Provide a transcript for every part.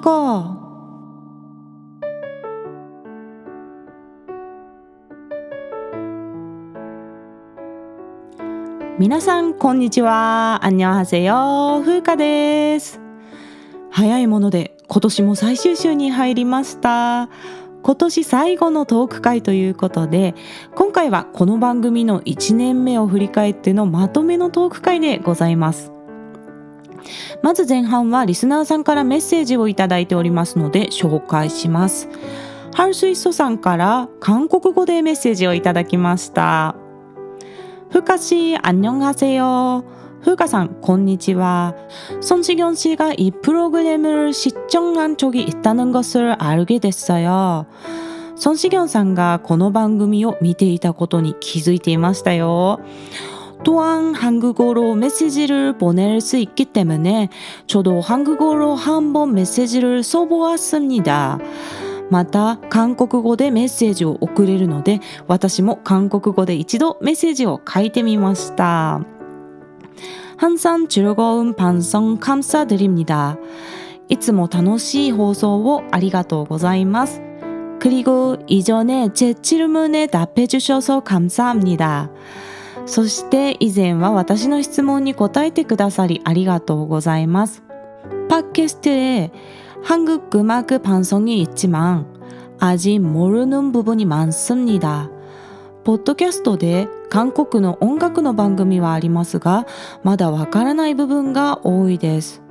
か。皆さんこんにちは。안녕하세요。風花です。早いもので今年も最終週に入りました。今年最後のトーク会ということで、今回はこの番組の1年目を振り返ってのまとめのトーク会でございます。まず前半はリスナーさんからメッセージをいただいておりますので紹介します。ハルスイッソさんから韓国語でメッセージをいただきました。風花씨 안녕하세요。風花さんこんにちは。손시경씨가 이 프로그램을 시청한 적이 있다는 것을 알게 됐어요。손시경さんがこの番組を見ていたことに気づいていましたよ。또한 한국어로 메시지를 보낼 수 있기 때문에 저도 한국어로 한번 메시지를 써보았습니다。また韓国語でメッセージを送れるので、私も韓国語で一度メッセージを書いてみました。항상 즐거운 방송 감사드립니다。いつも楽しい放送をありがとうございます。그리고 이전에 제 질문에 답해 주셔서 감사합니다。そして以前は私の質問に答えてくださりありがとうございます。팟캐스트에 한국 음악 방송이 있지만 아직 모르는 부분이 많습니다。ポッドキャストで韓国の音楽の番組はありますが、まだわからない部分が多いです。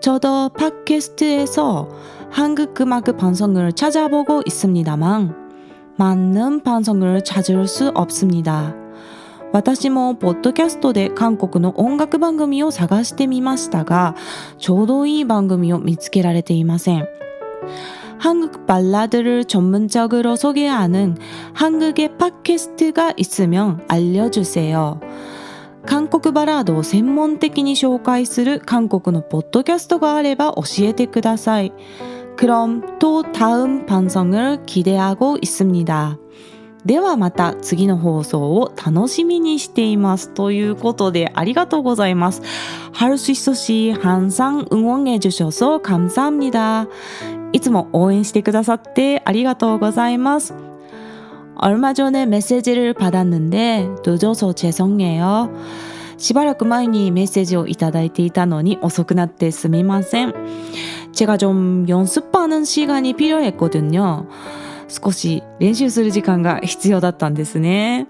저도 팟캐스트에서 한국 음악 방송을 찾아보고 있습니다만 맞는 방송을 찾을 수 없습니다。私もポッドキャストで韓国の音楽番組を探してみましたが、ちょうどいい番組を見つけられていません。한국 발라드를 전문적으로 소개하는 한국의 팟캐스트가 있으면 알려주세요。韓国バラードを専門的に紹介する韓国のポッドキャストがあれば教えてください。그럼 또 다음 방송을 기대하고 있습니다。ではまた次の放送を楽しみにしています。ということでありがとうございます。할수있어씨 항상 응원해 주셔서 감사합니다。いつも応援してくださってありがとうございます。얼마 전에 메시지를 받았는데 늦어서 죄송해요。しばらく前にメッセージをいただいていたのに遅くなってすみません。제가 좀 연습하는 시간이 필요했거든요。少し練習する時間が必要だったんですね。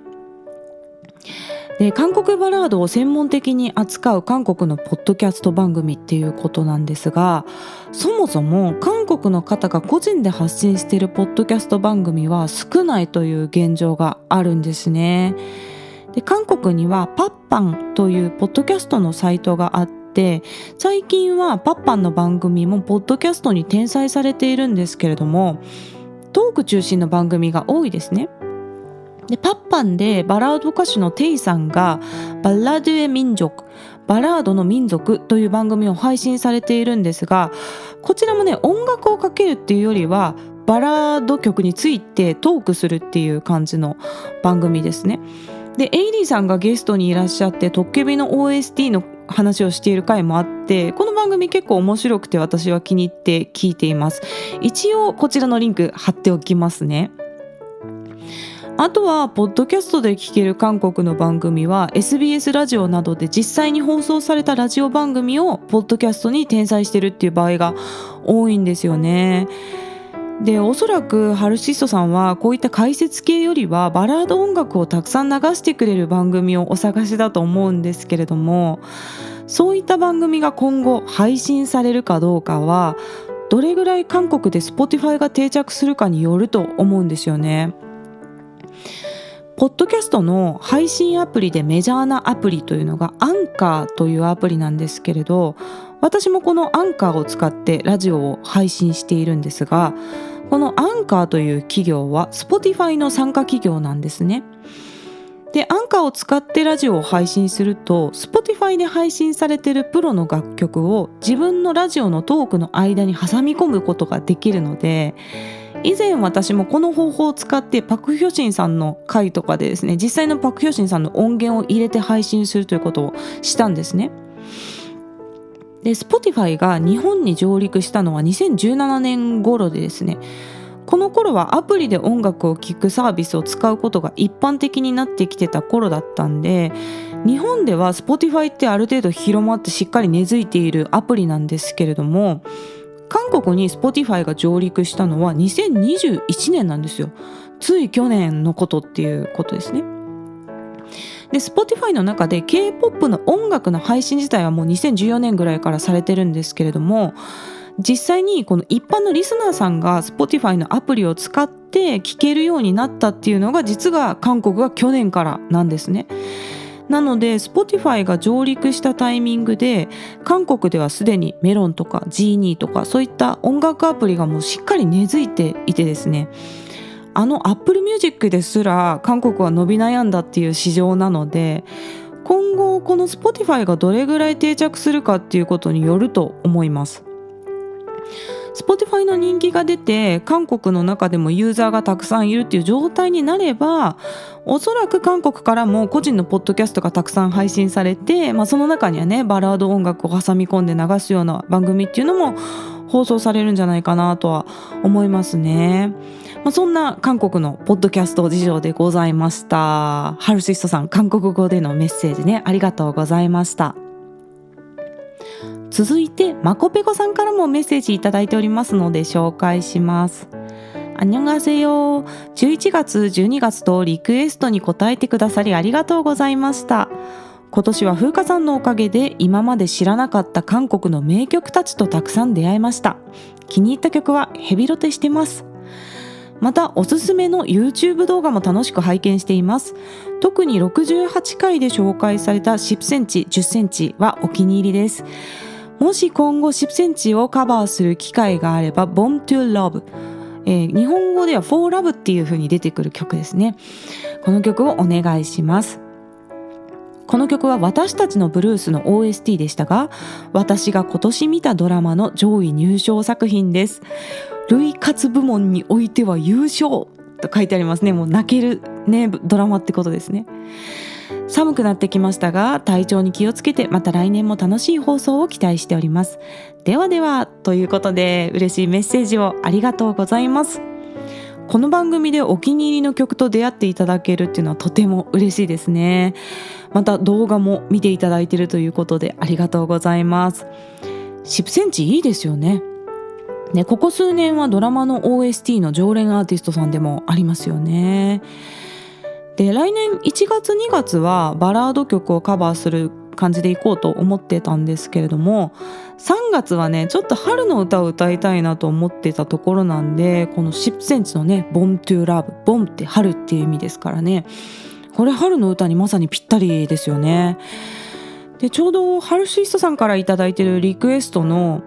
で、韓国バラードを専門的に扱う韓国のポッドキャスト番組っていうことなんですが、そもそも韓国の方が個人で発信しているポッドキャスト番組は少ないという現状があるんですね。で、韓国にはパッパンというポッドキャストのサイトがあって、最近はパッパンの番組もポッドキャストに転載されているんですけれども、トーク中心の番組が多いですね。で、パッパンでバラード歌手のテイさんがバラード의民族、バラードの民族という番組を配信されているんですが、こちらもね、音楽をかけるっていうよりはバラード曲についてトークするっていう感じの番組ですね。で、エイリーさんがゲストにいらっしゃってトッケビの OST の話をしている回もあって、この番組結構面白くて私は気に入って聞いています。一応こちらのリンク貼っておきますね。あとはポッドキャストで聞ける韓国の番組は SBS ラジオなどで実際に放送されたラジオ番組をポッドキャストに転載してるっていう場合が多いんですよね。で、おそらくハルシストさんはこういった解説系よりはバラード音楽をたくさん流してくれる番組をお探しだと思うんですけれども、そういった番組が今後配信されるかどうかはどれぐらい韓国で Spotify が定着するかによると思うんですよね。ポッドキャストの配信アプリでメジャーなアプリというのがアンカーというアプリなんですけれど、私もこのアンカーを使ってラジオを配信しているんですが、このアンカーという企業は Spotify の参加企業なんですね。で、アンカーを使ってラジオを配信すると Spotify で配信されているプロの楽曲を自分のラジオのトークの間に挟み込むことができるので、以前私もこの方法を使ってパクヒョシンさんの回とかでですね、実際のパクヒョシンさんの音源を入れて配信するということをしたんですね。で Spotify が日本に上陸したのは2017年頃でですね、この頃はアプリで音楽を聴くサービスを使うことが一般的になってきてた頃だったんで、日本では Spotify ってある程度広まってしっかり根付いているアプリなんですけれども、韓国に Spotify が上陸したのは2021年なんですよ。つい去年のことっていうことですね。で Spotify の中で K-POP の音楽の配信自体はもう2014年ぐらいからされてるんですけれども、実際にこの一般のリスナーさんが Spotify のアプリを使って聴けるようになったっていうのが、実は韓国が去年からなんですね。なので Spotify が上陸したタイミングで、韓国ではすでにメロンとか Genie とかそういった音楽アプリがもうしっかり根付いていてですね、Apple Music ですら韓国は伸び悩んだっていう市場なので、今後この Spotify がどれぐらい定着するかっていうことによると思います。Spotify の人気が出て韓国の中でもユーザーがたくさんいるっていう状態になれば、おそらく韓国からも個人のポッドキャストがたくさん配信されて、その中にはねバラード音楽を挟み込んで流すような番組っていうのも放送されるんじゃないかなとは思いますね。そんな韓国のポッドキャスト事情でございました。ハルシストさん、韓国語でのメッセージね、ありがとうございました。続いてマコペコさんからもメッセージいただいておりますので紹介します。안녕하세요。11月12月とリクエストに答えてくださりありがとうございました。今年は風花さんのおかげで今まで知らなかった韓国の名曲たちとたくさん出会えました。気に入った曲はヘビロテしてます。またおすすめの YouTube 動画も楽しく拝見しています。特に68回で紹介された10センチ10センチはお気に入りです。もし今後10センチをカバーする機会があれば Born to Love、日本語では For Love っていう風に出てくる曲ですね。この曲をお願いします。この曲は私たちのブルースの OST でしたが、私が今年見たドラマの上位入賞作品です。類活部門においては優勝と書いてありますね。もう泣けるねドラマってことですね。寒くなってきましたが、体調に気をつけてまた来年も楽しい放送を期待しております。ではでは、ということで嬉しいメッセージをありがとうございます。この番組でお気に入りの曲と出会っていただけるっていうのはとても嬉しいですね。また動画も見ていただいているということでありがとうございます。10センチいいですよね。ここ数年はドラマの OST の常連アーティストさんでもありますよね。で、来年1月2月はバラード曲をカバーする感じでいこうと思ってたんですけれども、3月はねちょっと春の歌を歌いたいなと思ってたところなんで、この10センチのね Born to Love、 ボンって春っていう意味ですからね、これ春の歌にまさにぴったりですよね。で、ちょうどハルシストさんからいただいているリクエストの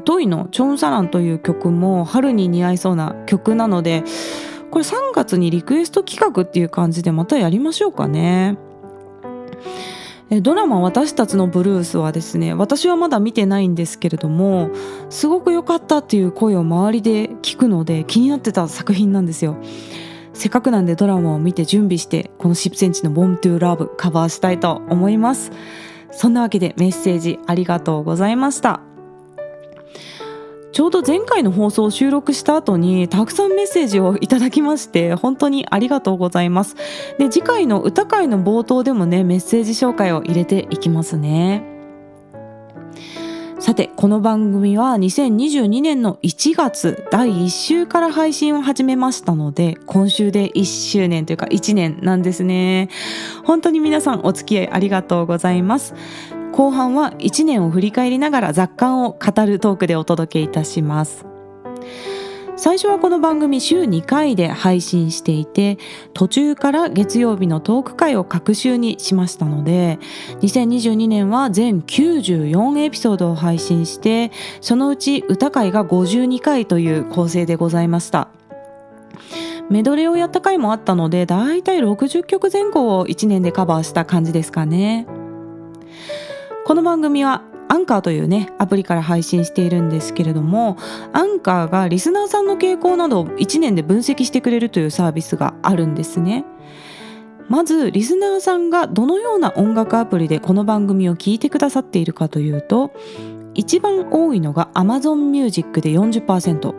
トイのチョンサランという曲も春に似合いそうな曲なので、これ3月にリクエスト企画っていう感じでまたやりましょうかね。ドラマ私たちのブルースはですね、私はまだ見てないんですけれども、すごく良かったっていう声を周りで聞くので気になってた作品なんですよ。せっかくなんでドラマを見て準備して、この10センチの Born to Love カバーしたいと思います。そんなわけでメッセージありがとうございました。ちょうど前回の放送を収録した後にたくさんメッセージをいただきまして、本当にありがとうございます。で、次回の歌会の冒頭でもねメッセージ紹介を入れていきますね。さて、この番組は2022年の1月第1週から配信を始めましたので、今週で1周年というか1年なんですね。本当に皆さんお付き合いありがとうございます。後半は1年を振り返りながら雑感を語るトークでお届けいたします。最初はこの番組週2回で配信していて、途中から月曜日のトーク会を各週にしましたので、2022年は全94エピソードを配信して、そのうち歌会が52回という構成でございました。メドレーをやった回もあったので、だいたい60曲前後を1年でカバーした感じですかね。この番組はアンカーというねアプリから配信しているんですけれども、アンカーがリスナーさんの傾向などを1年で分析してくれるというサービスがあるんですね。まずリスナーさんがどのような音楽アプリでこの番組を聞いてくださっているかというと、一番多いのが Amazon Music で 40%、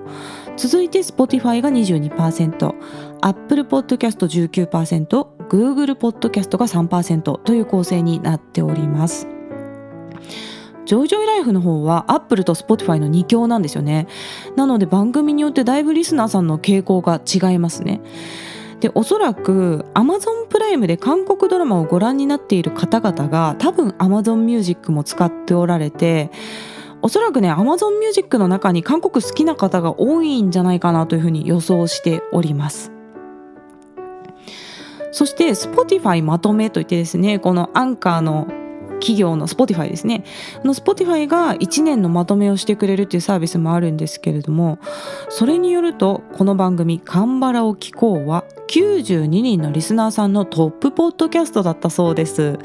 続いて Spotify が 22%、 Apple Podcast 19%、 Google Podcast が 3% という構成になっております。ジョイジョイライフの方は Apple と Spotify の2強なんですよね。なので番組によってだいぶリスナーさんの傾向が違いますね。で、おそらく Amazon プライムで韓国ドラマをご覧になっている方々が多分 Amazon Music も使っておられて、おそらくね Amazon Music の中に韓国好きな方が多いんじゃないかなというふうに予想しております。そして Spotify まとめといってですね、このアンカーの企業の Spotify ですね、Spotify が1年のまとめをしてくれるっていうサービスもあるんですけれども、それによるとこの番組カンバラを聞こうは92人のリスナーさんのトップポッドキャストだったそうです。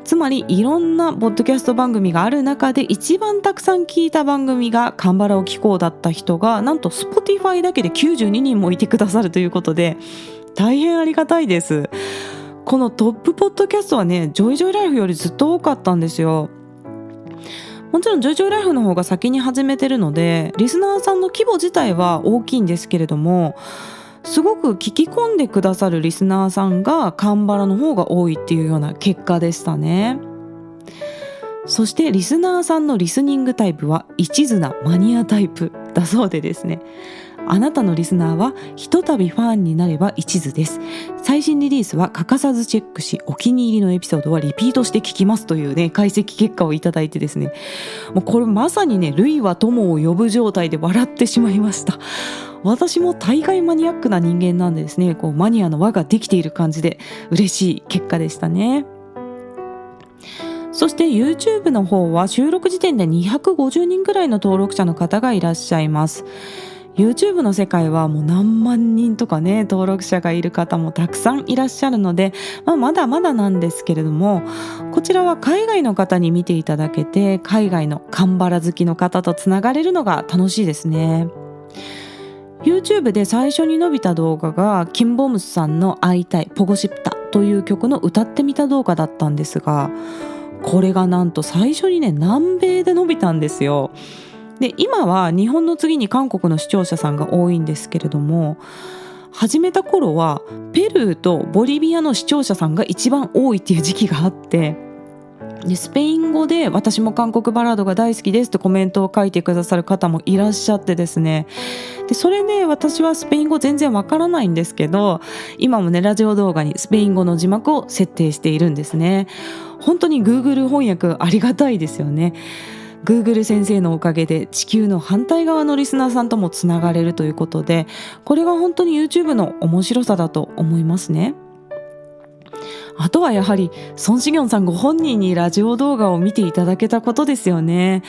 つまりいろんなポッドキャスト番組がある中で一番たくさん聞いた番組がカンバラを聞こうだった人がなんと Spotify だけで92人もいてくださるということで、大変ありがたいです。このトップポッドキャストはね、ジョイジョイライフよりずっと多かったんですよ。もちろんジョイジョイライフの方が先に始めてるので、リスナーさんの規模自体は大きいんですけれども、すごく聞き込んでくださるリスナーさんがカンバラの方が多いっていうような結果でしたね。そしてリスナーさんのリスニングタイプは一途なマニアタイプだそうでですね、あなたのリスナーはひとたびファンになれば一途です。最新リリースは欠かさずチェックし、お気に入りのエピソードはリピートして聞きますというね、解析結果をいただいてですね、もうこれまさにね、類は友を呼ぶ状態で笑ってしまいました。私も大概マニアックな人間なんでですね、こうマニアの輪ができている感じで嬉しい結果でしたね。そして YouTube の方は収録時点で250人くらいの登録者の方がいらっしゃいます。YouTube の世界はもう何万人とかね、登録者がいる方もたくさんいらっしゃるので、まだまだなんですけれども、こちらは海外の方に見ていただけて、海外のカンバラ好きの方とつながれるのが楽しいですね。YouTube で最初に伸びた動画がキンボムスさんの会いたいポゴシプタという曲の歌ってみた動画だったんですが、これがなんと最初にね、南米で伸びたんですよ。で、今は日本の次に韓国の視聴者さんが多いんですけれども、始めた頃はペルーとボリビアの視聴者さんが一番多いっていう時期があって、でスペイン語で私も韓国バラードが大好きですってコメントを書いてくださる方もいらっしゃってですね、でそれで私はスペイン語全然わからないんですけど、今もねラジオ動画にスペイン語の字幕を設定しているんですね。本当に Google 翻訳ありがたいですよね。Google 先生のおかげで地球の反対側のリスナーさんともつながれるということで、これが本当に YouTube の面白さだと思いますね。あとはやはりソン・シギョンさんご本人にラジオ動画を見ていただけたことですよね。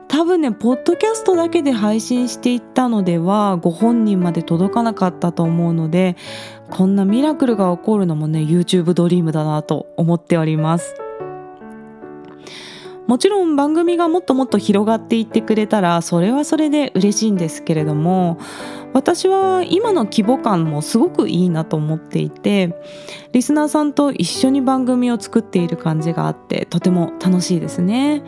多分ね、ポッドキャストだけで配信していったのではご本人まで届かなかったと思うので、こんなミラクルが起こるのもね YouTube ドリームだなと思っております。もちろん番組がもっともっと広がっていってくれたらそれはそれで嬉しいんですけれども、私は今の規模感もすごくいいなと思っていて、リスナーさんと一緒に番組を作っている感じがあってとても楽しいですね。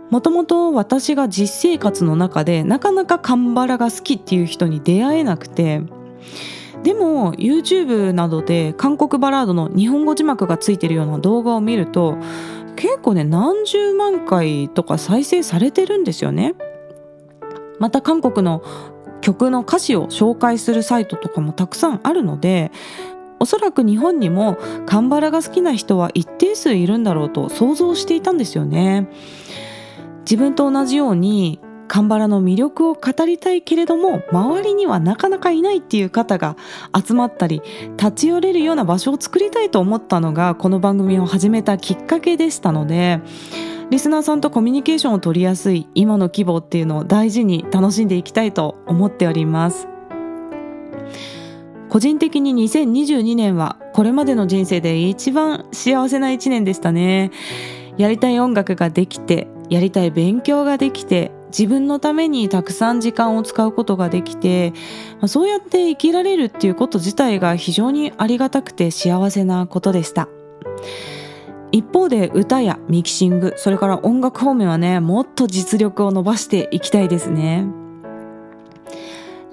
もともと私が実生活の中でなかなかカンバラが好きっていう人に出会えなくて、でも YouTube などで韓国バラードの日本語字幕がついているような動画を見ると結構ね何十万回とか再生されてるんですよね。また韓国の曲の歌詞を紹介するサイトとかもたくさんあるので、おそらく日本にもカンバラが好きな人は一定数いるんだろうと想像していたんですよね。自分と同じようにカンバラの魅力を語りたいけれども周りにはなかなかいないっていう方が集まったり立ち寄れるような場所を作りたいと思ったのがこの番組を始めたきっかけでしたので、リスナーさんとコミュニケーションを取りやすい今の規模っていうのを大事に楽しんでいきたいと思っております。個人的に2022年はこれまでの人生で一番幸せな1年でしたね。やりたい音楽ができて、やりたい勉強ができて、自分のためにたくさん時間を使うことができて、そうやって生きられるっていうこと自体が非常にありがたくて幸せなことでした。一方で歌やミキシング、それから音楽方面はね、もっと実力を伸ばしていきたいですね。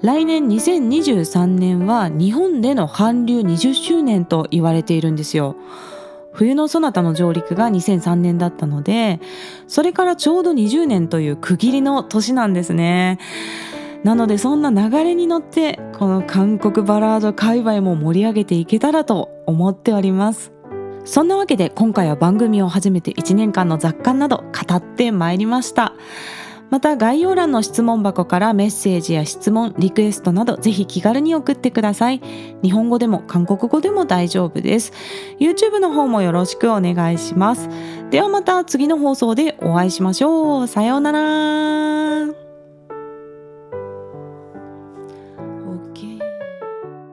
来年2023年は日本での韓流20周年と言われているんですよ。冬のソナタの上陸が2003年だったので、それからちょうど20年という区切りの年なんですね。なのでそんな流れに乗ってこの韓国バラード界隈も盛り上げていけたらと思っております。そんなわけで今回は番組を始めて1年間の雑感など語ってまいりました。また概要欄の質問箱からメッセージや質問、リクエストなどぜひ気軽に送ってください。日本語でも韓国語でも大丈夫です。 YouTube の方もよろしくお願いします。ではまた次の放送でお会いしましょう。さようなら。